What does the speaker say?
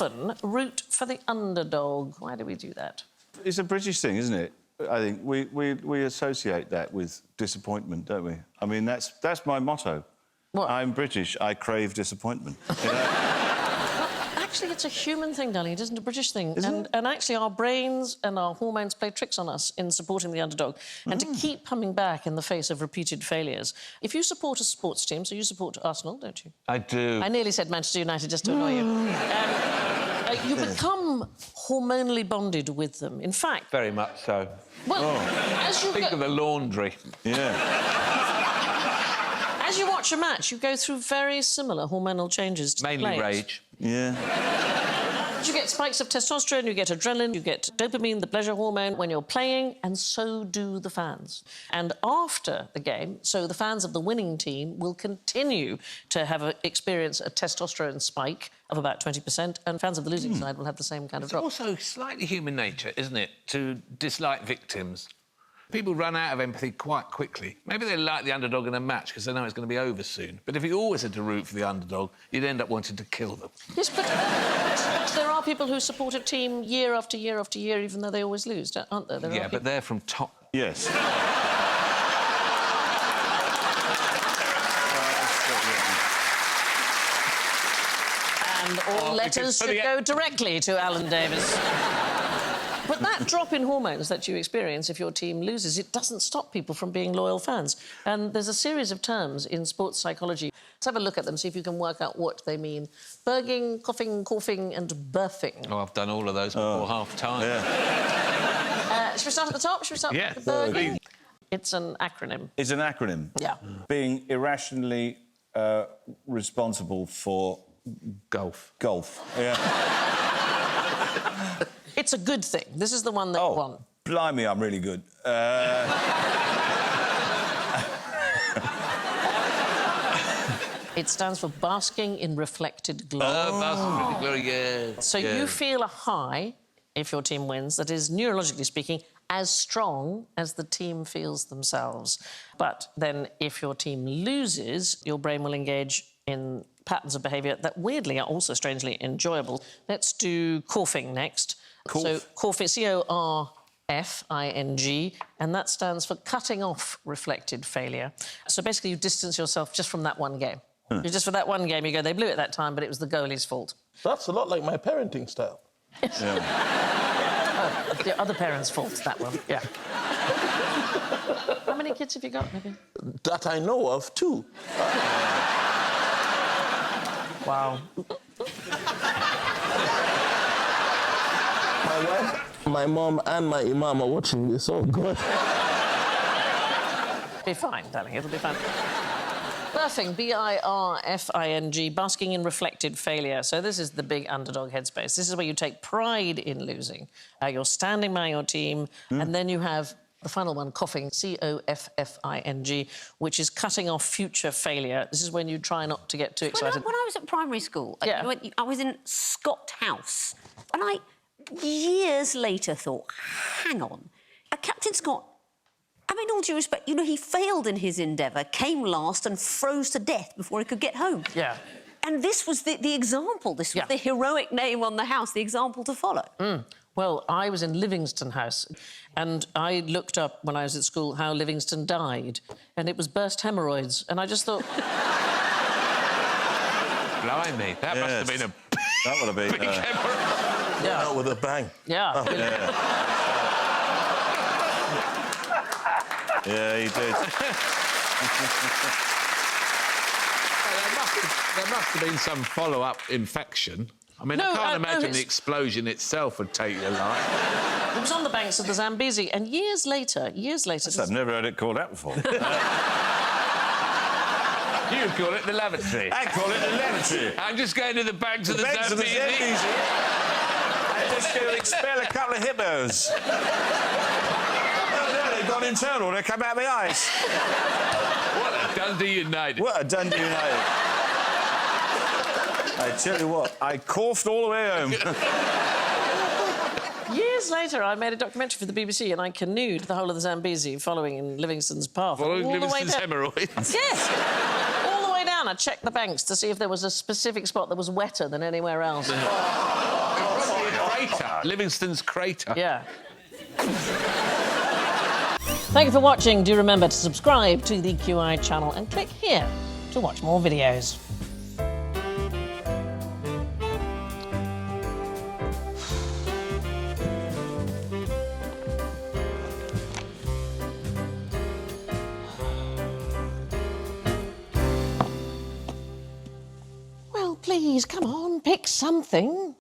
often root for the underdog. Why do we do that? It's a British thing, isn't it? I think we associate that with disappointment, don't we? I mean, that's my motto. What? I'm British, I crave disappointment. You know? Actually, it's a human thing, darling. It isn't a British thing. Isn't it? And actually, our brains and our hormones play tricks on us in supporting the underdog. And to keep coming back in the face of repeated failures. If you support a sports team, so you support Arsenal, don't you? I do. I nearly said Manchester United just to annoy you. You become hormonally bonded with them. In fact... Very much so. Well, as you Think of the laundry. Yeah. As you watch a match, you go through very similar hormonal changes to Mainly players. rage. Yeah. You get spikes of testosterone, you get adrenaline, you get dopamine, the pleasure hormone, when you're playing, and so do the fans. And after the game, so the fans of the winning team will continue to experience a testosterone spike of about 20%, and fans of the losing side will have the same kind of drop. It's also slightly human nature, isn't it, to dislike victims? People run out of empathy quite quickly. Maybe they like the underdog in a match because they know it's going to be over soon. But if you always had to root for the underdog, you'd end up wanting to kill them. Yes, but there are people who support a team year after year after year, even though they always lose, aren't there? Yeah, but they're from top... Yes. And all letters should go directly to Alan Davies. But that drop in hormones that you experience if your team loses, it doesn't stop people from being loyal fans. And there's a series of terms in sports psychology. Let's have a look at them, see if you can work out what they mean. Burging, coughing, coughing and birthing. Oh, I've done all of those before half-time. Yeah. Should we start at the top? Should we start with burging? It's an acronym. It's an acronym. Yeah. Being irrationally responsible for... Golf. Golf. Yeah. It's a good thing. This is the one that won. Blimey, I'm really good. It stands for basking in reflected glory. Basking in glory, yeah. So you feel a high, if your team wins, that is, neurologically speaking, as strong as the team feels themselves. But then if your team loses, your brain will engage in patterns of behaviour that, weirdly, are also strangely enjoyable. Let's do coughing next. Cough. So coughing, C-O-R-F-I-N-G, and that stands for cutting off reflected failure. So basically you distance yourself just from that one game. You just for that one game, you go, they blew it that time, but it was the goalie's fault. That's a lot like my parenting style. Oh, the other parent's fault, that one, yeah. How many kids have you got, Nabil? That I know of, 2. Wow. My wife, my mom and my imam are watching this. Oh, God. Be fine, darling, it'll be fine. Birthing, B-I-R-F-I-G, basking in reflected failure. So this is the big underdog headspace. This is where you take pride in losing. You're standing by your team, and then you have the final one, coughing, C-O-F-F-I-G, which is cutting off future failure. This is when you try not to get too excited. When I was at primary school, Yeah. I was in Scott House, and I, years later, thought, hang on, Captain Scott, I mean, all due respect, you know, he failed in his endeavour, came last and froze to death before he could get home. Yeah. And this was the example, this was the heroic name on the house, the example to follow. Well, I was in Livingston House, and I looked up when I was at school how Livingston died, and it was burst hemorrhoids, and I just thought... Blimey, that must have been a... That would have been... big hemorrhoid. Yeah. Out with a bang. Yeah. Oh. Yeah, he did. There must have been some follow-up infection. I mean, I can't imagine the explosion itself would take your life. It was on the banks of the Zambezi, and years later... I've never heard it called that before. You call it the lavatory. I call it the lavatory. I'm just going to the banks of the Banks of the Zambezi. Zambezi. I'm just going to expel a couple of hippos. They've gone internal, they come out of my eyes. What a Dundee United. What a Dundee United. I tell you what, I coughed all the way home. Years later, I made a documentary for the BBC and I canoed the whole of the Zambezi following in Livingstone's path. Following all Livingston's the way hemorrhoids. Yes! All the way down, I checked the banks to see if there was a specific spot that was wetter than anywhere else. crater. Livingston's crater. Yeah. Thank you for watching. Do remember to subscribe to the QI channel and click here to watch more videos. Well, please, come on, pick something.